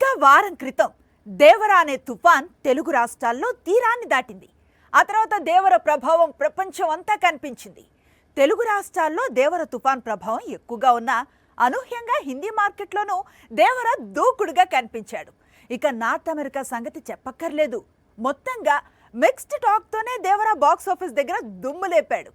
సరిగ్గా వారం క్రితం దేవర అనే తుఫాన్ తెలుగు రాష్ట్రాల్లో తీరాన్ని దాటింది. ఆ తర్వాత దేవర ప్రభావం ప్రపంచం అంతా కనిపించింది. తెలుగు రాష్ట్రాల్లో దేవర తుఫాన్ ప్రభావం ఎక్కువగా ఉన్న అనూహ్యంగా హిందీ మార్కెట్లోనూ దేవర దూకుడుగా కనిపించాడు. ఇక నార్త్ అమెరికా సంగతి చెప్పక్కర్లేదు. మొత్తంగా మిక్స్డ్ టాక్తోనే దేవర బాక్స్ ఆఫీస్ దగ్గర దుమ్ము లేపాడు.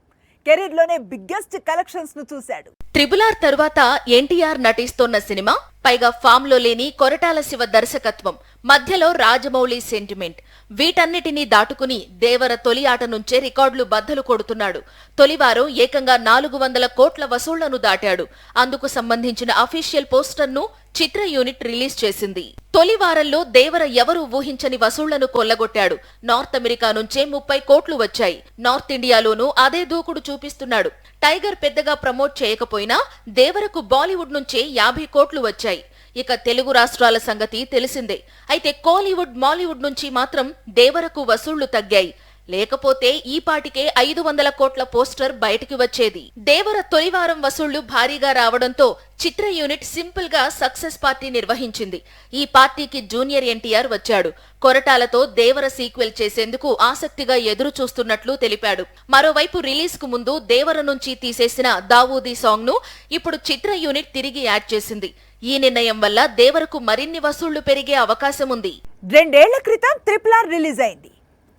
కెరీర్లోనే బిగ్గెస్ట్ కలెక్షన్స్ ను చూశాడు. RRR తరువాత ఎన్టీఆర్ నటిస్తోన్న సినిమా, పైగా ఫామ్ లో లేని కొరటాల శివ దర్శకత్వం, మధ్యలో రాజమౌళి సెంటిమెంట్, వీటన్నిటినీ దాటుకుని దేవర తొలి ఆట నుంచే రికార్డులు బద్దలు కొడుతున్నాడు. తొలివారం ఏకంగా 400 కోట్ల వసూళ్లను దాటాడు. అందుకు సంబంధించిన అఫీషియల్ పోస్టర్ ను చిత్ర యూనిట్ రిలీజ్ చేసింది. తొలి వారంలో దేవర ఎవరూ ఊహించని వసూళ్లను కొల్లగొట్టాడు. నార్త్ అమెరికా నుంచే 30 కోట్లు వచ్చాయి. నార్త్ ఇండియాలోనూ అదే దూకుడు చూపిస్తున్నాడు. టైగర్ పెద్దగా ప్రమోట్ చేయకపోయినా దేవరకు బాలీవుడ్ నుంచే 50 కోట్లు వచ్చాయి. ఇక తెలుగు రాష్ట్రాల సంగతి తెలిసిందే. అయితే కోలీవుడ్, మాలీవుడ్ నుంచి మాత్రం దేవరకు వసూళ్లు తగ్గాయి. లేకపోతే ఈ పాటికే 500 కోట్ల పోస్టర్ బయటికి వచ్చేది. దేవర తొలివారం వసూళ్లు భారీగా రావడంతో చిత్ర యూనిట్ సింపుల్ గా సక్సెస్ పార్టీ నిర్వహించింది. ఈ పార్టీకి జూనియర్ ఎన్టీఆర్ వచ్చాడు. కొరటాలతో దేవర సీక్వెల్ చేసేందుకు ఆసక్తిగా ఎదురు చూస్తున్నట్లు తెలిపాడు. మరోవైపు రిలీజ్ కు ముందు దేవర నుంచి తీసేసిన దావూదీ సాంగ్ ను ఇప్పుడు చిత్ర యూనిట్ తిరిగి యాడ్ చేసింది. ఈ నిర్ణయం వల్ల దేవరకు మరిన్ని వసూళ్లు పెరిగే అవకాశం ఉంది. 2 ఏళ్ల క్రితం RRR రిలీజ్ అయింది.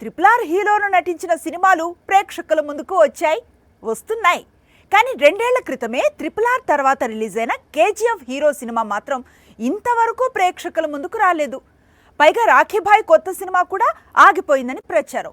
RRR హీరోను నటించిన సినిమాలు ప్రేక్షకుల ముందుకు వస్తున్నాయి. కానీ 2 ఏళ్ల క్రితమే RRR తర్వాత రిలీజ్ అయిన KGF హీరో సినిమా మాత్రం ఇంతవరకు ప్రేక్షకుల ముందుకు రాలేదు. పైగా రాఖీభాయ్ కొత్త సినిమా కూడా ఆగిపోయిందని ప్రచారం.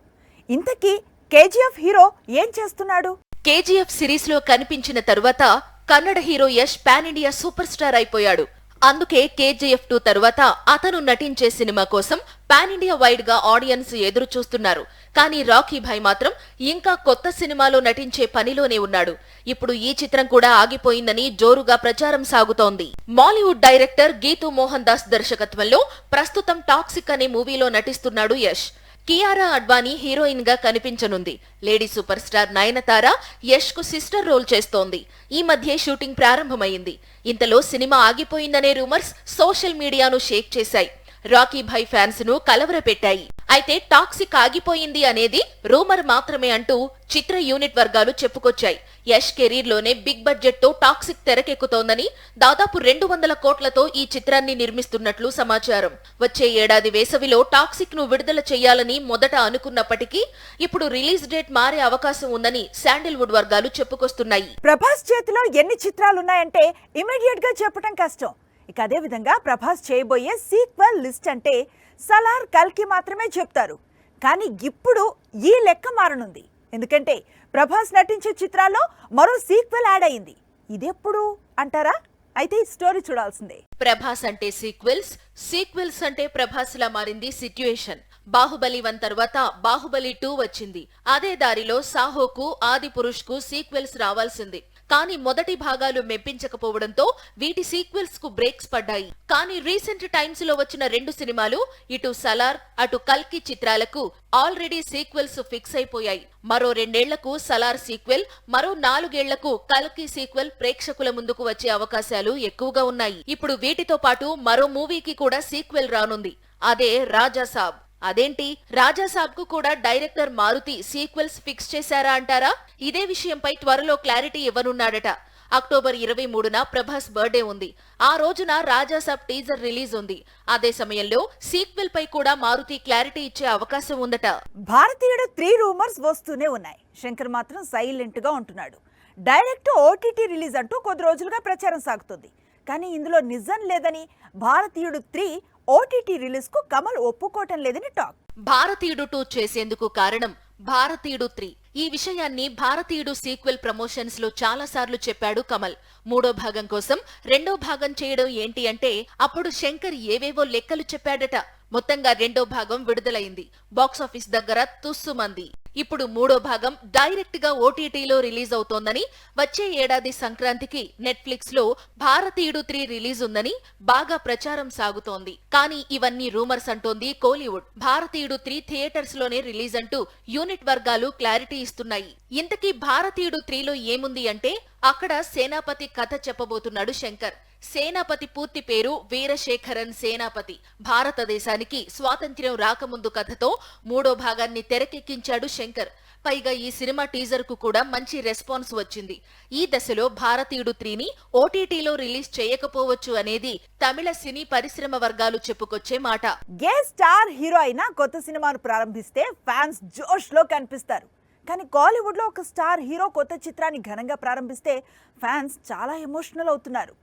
ఇంతకీ KGF హీరో ఏం చేస్తున్నాడు? KGF సిరీస్ లో కనిపించిన తరువాత Kannada hero Yash pan India super star అయిపోయాడు. అందుకే KGF 2 తరువాత అతను నటించే సినిమా కోసం పాన్ ఇండియా వైడ్ గా ఆడియన్స్ ఎదురు చూస్తున్నారు. కానీ రాఖీభాయ్ మాత్రం ఇంకా కొత్త సినిమాలో నటించే పనిలోనే ఉన్నాడు. ఇప్పుడు ఈ చిత్రం కూడా ఆగిపోయిందని జోరుగా ప్రచారం సాగుతోంది. మాలీవుడ్ డైరెక్టర్ గీతూ మోహన్ దాస్ దర్శకత్వంలో ప్రస్తుతం టాక్సిక్ అనే మూవీలో నటిస్తున్నాడు యష్. కియారా అడ్వాణీ హీరోయిన్ గా కనిపించనుంది. Lady super star Nayanthara Yash కు సిస్టర్ రోల్ చేస్తోంది. ఈ మధ్య షూటింగ్ ప్రారంభమైంది. ఇంతలో సినిమా ఆగిపోయిందనే రూమర్స్ సోషల్ మీడియాను షేక్ చేశాయి. రాఖీభాయ్ ఫ్యాన్స్ ను కలవరపెట్టాయి. అయితే టాక్సిక్ ఆగిపోయింది అనేది రూమర్ మాత్రమే అంటూ చిత్ర యూనిట్ వర్గాలు చెప్పుకొచ్చాయి. యష్ కెరీర్ లోనే బిగ్ బడ్జెట్ తో టాక్సిక్ తెరకెక్కుతోందని, దాదాపు 200 కోట్లతో ఈ చిత్రాన్ని నిర్మిస్తున్నట్లు సమాచారం. వచ్చే ఏడాది వేసవిలో టాక్సిక్ ను విడుదల చేయాలని మొదట అనుకున్నప్పటికీ ఇప్పుడు రిలీజ్ డేట్ మారే అవకాశం ఉందని శాండిల్వుడ్ వర్గాలు చెప్పుకొస్తున్నాయి. ప్రభాస్ చేతిలో ఎన్ని చిత్రాలున్నాయంటే ఇమీడియట్ గా చెప్పడం కష్టం. ఇక అదే విధంగా ప్రభాస్ చేయబోయే సీక్వెల్ లిస్ట్ అంటే సలార్, కల్కి మాత్రమే చెప్తారు. కానీ ఇప్పుడు ఈ లెక్క మారనుంది. ఎందుకంటే ప్రభాస్ నటించే చిత్రాల్లో మరో సీక్వెల్ యాడ్ అయింది. ఇదెప్పుడు అంటారా? అయితే ఈ స్టోరీ చూడాల్సిందే. ప్రభాస్ అంటే సీక్వెల్స్ అంటే ప్రభాస్ లా మారింది సిట్యుయేషన్. బాహుబలి 1 తర్వాత బాహుబలి 2 వచ్చింది. అదే దారిలో సాహోకు, ఆది పురుష్ కు సీక్వెల్స్ రావాల్సింది. కానీ మొదటి భాగాలు మెప్పించకపోవడంతో వీటి సీక్వెల్స్ కు బ్రేక్స్ పడ్డాయి. కానీ రీసెంట్ టైమ్స్ లో వచ్చిన 2 సినిమాలు, ఇటు సలార్ అటు కల్కి చిత్రాలకు ఆల్రెడీ సీక్వెల్స్ ఫిక్స్ అయిపోయాయి. మరో 2 ఏళ్లకు సలార్ సీక్వెల్, మరో 4 ఏళ్లకు కల్కి సీక్వెల్ ప్రేక్షకుల ముందుకు వచ్చే అవకాశాలు ఎక్కువగా ఉన్నాయి. ఇప్పుడు వీటితో పాటు మరో మూవీకి కూడా సీక్వెల్ రానుంది. అదే రాజాసాబ్. అదేంటి, రాజాసాబ్ కు కూడా డైరెక్టర్ మారుతి సీక్వెల్స్ ఫిక్స్ చేశారా అంటారా? ఇదే విషయంపై త్వరలో క్లారిటీ ఇవ్వనున్నాడట. అక్టోబర్ 23న ప్రభాస్ బర్త్డే ఉంది. ఆ రోజున రాజాసాబ్ టీజర్ రిలీజ్ ఉంది. అదే సమయంలో సీక్వెల్ పై కూడా మారుతి క్లారిటీ ఇచ్చే అవకాశం ఉందట. భారతీయుడు 3 రూమర్స్ వస్తూనే ఉన్నాయి. శంకర్ మాత్రం సైలెంట్ గా ఉంటున్నాడు. డైరెక్ట్ OTT రిలీజ్ అంటూ కొద్ది రోజులుగా ప్రచారం సాగుతుంది. కానీ ఇందులో నిజం లేదని, భారతీయుడు 3 OTT రిలీజ్ కు కమల్ ఒప్పుకోవటం లేదని టాక్. భారతీయుడు 2 చేసేందుకు కారణం భారతీయుడు 3. ఈ విషయాన్ని భారతీయుడు సీక్వెల్ ప్రమోషన్స్ లో చాలా సార్లు చెప్పాడు కమల్. 3వ భాగం కోసం 2వ భాగం చేయడం ఏంటి అంటే అప్పుడు శంకర్ ఏవేవో లెక్కలు చెప్పాడట. మొత్తంగా 2వ భాగం విడుదలైంది. బాక్సాఫీస్ దగ్గర తుస్సుమంది. ఇప్పుడు 3వ భాగం డైరెక్ట్ గా OTTలో రిలీజ్ అవుతోందని, వచ్చే ఏడాది సంక్రాంతికి నెట్ఫ్లిక్స్ లో భారతీయుడు 3 రిలీజ్ ఉందని బాగా ప్రచారం సాగుతోంది. కానీ ఇవన్నీ రూమర్స్ అంటోంది కోలీవుడ్. భారతీయుడు 3 థియేటర్స్ లోనే రిలీజ్ అంటూ యూనిట్ వర్గాలు క్లారిటీ ఇస్తున్నాయి. ఇంతకీ భారతీయుడు 3లో ఏముంది అంటే అక్కడ సేనాపతి కథ చెప్పబోతున్నాడు శంకర్. సేనాపతి పూర్తి పేరు వీరశేఖరన్ సేనాపతి. భారతదేశానికి స్వాతంత్ర్యం రాకముందు కథతో 3వ భాగాన్ని తెరకెక్కించాడు శంకర్. పైగా ఈ సినిమా టీజర్ కు కూడా మంచి రెస్పాన్స్ వచ్చింది. ఈ దశలో భారతీయుడు 3ని ఓటీటీలో రిలీజ్ చేయకపోవచ్చు అనేది తమిళ సినీ పరిశ్రమ వర్గాలు చెప్పుకొచ్చే మాట. గే స్టార్ హీరో అయినా కొత్త సినిమాను ప్రారంభిస్తే ఫ్యాన్స్ జోష్ లో కనిపిస్తారు. కానీ కాలీవుడ్ లో ఒక స్టార్ హీరో కొత్త చిత్రాన్ని ఘనంగా ప్రారంభిస్తే ఫ్యాన్స్ చాలా ఎమోషనల్ అవుతున్నారు.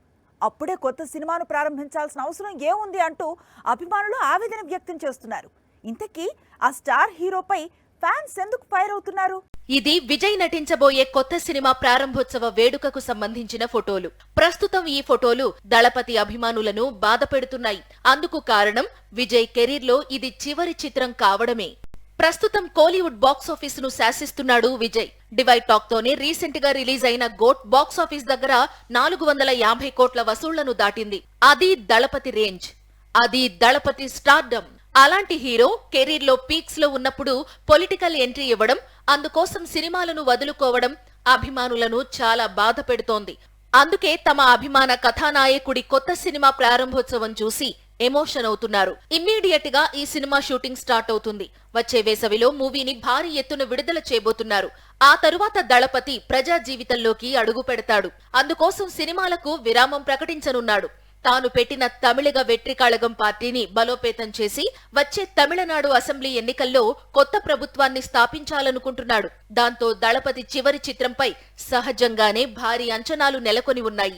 అప్పుడే కొత్త సినిమాను ప్రారంభించాల్సిన అవసరం ఏముంది అంటూ అభిమానులు ఆవేదన వ్యక్తం చేస్తున్నారు. ఇంతకీ ఆ స్టార్ హీరోపై ఫ్యాన్స్ ఎందుకు ఫైర్ అవుతున్నారు? ఇది విజయ్ నటించబోయే కొత్త సినిమా ప్రారంభోత్సవ వేడుకకు సంబంధించిన ఫోటోలు. ప్రస్తుతం ఈ ఫోటోలు దళపతి అభిమానులను బాధపెడుతున్నాయి. అందుకు కారణం విజయ్ కెరీర్ లో ఇది చివరి చిత్రం కావడమే. ప్రస్తుతం కోలీవుడ్ బాక్సాఫీస్ ను శాసిస్తున్నాడు విజయ్. డివైడ్ టాక్ తోనే రీసెంట్ గా రిలీజ్ అయిన గోట్ బాక్సాఫీస్ దగ్గర 450 కోట్ల వసూళ్లను దాటింది. అది దళపతి రేంజ్, అది దళపతి స్టార్డమ్. అలాంటి హీరో కెరీర్ లో పీక్స్ లో ఉన్నప్పుడు పొలిటికల్ ఎంట్రీ ఇవ్వడం, అందుకోసం సినిమాలను వదులుకోవడం అభిమానులను చాలా బాధ పెడుతోంది. అందుకే తమ అభిమాన కథానాయకుడి కొత్త సినిమా ప్రారంభోత్సవం చూసి ఎమోషన్ అవుతున్నారు. ఇమ్మీడియట్ గా ఈ సినిమా షూటింగ్ స్టార్ట్ అవుతుంది. వచ్చే వేసవిలో మూవీని భారీ ఎత్తున విడుదల చేయబోతున్నారు. ఆ తరువాత దళపతి ప్రజా జీవితంలోకి అడుగు పెడతాడు. అందుకోసం సినిమాలకు విరామం ప్రకటించనున్నాడు. తాను పెట్టిన తమిళగ వెట్రికళగం పార్టీని బలోపేతం చేసి వచ్చే తమిళనాడు అసెంబ్లీ ఎన్నికల్లో కొత్త ప్రభుత్వాన్ని స్థాపించాలనుకుంటున్నాడు. దాంతో దళపతి చివరి చిత్రంపై సహజంగానే భారీ అంచనాలు నెలకొని ఉన్నాయి.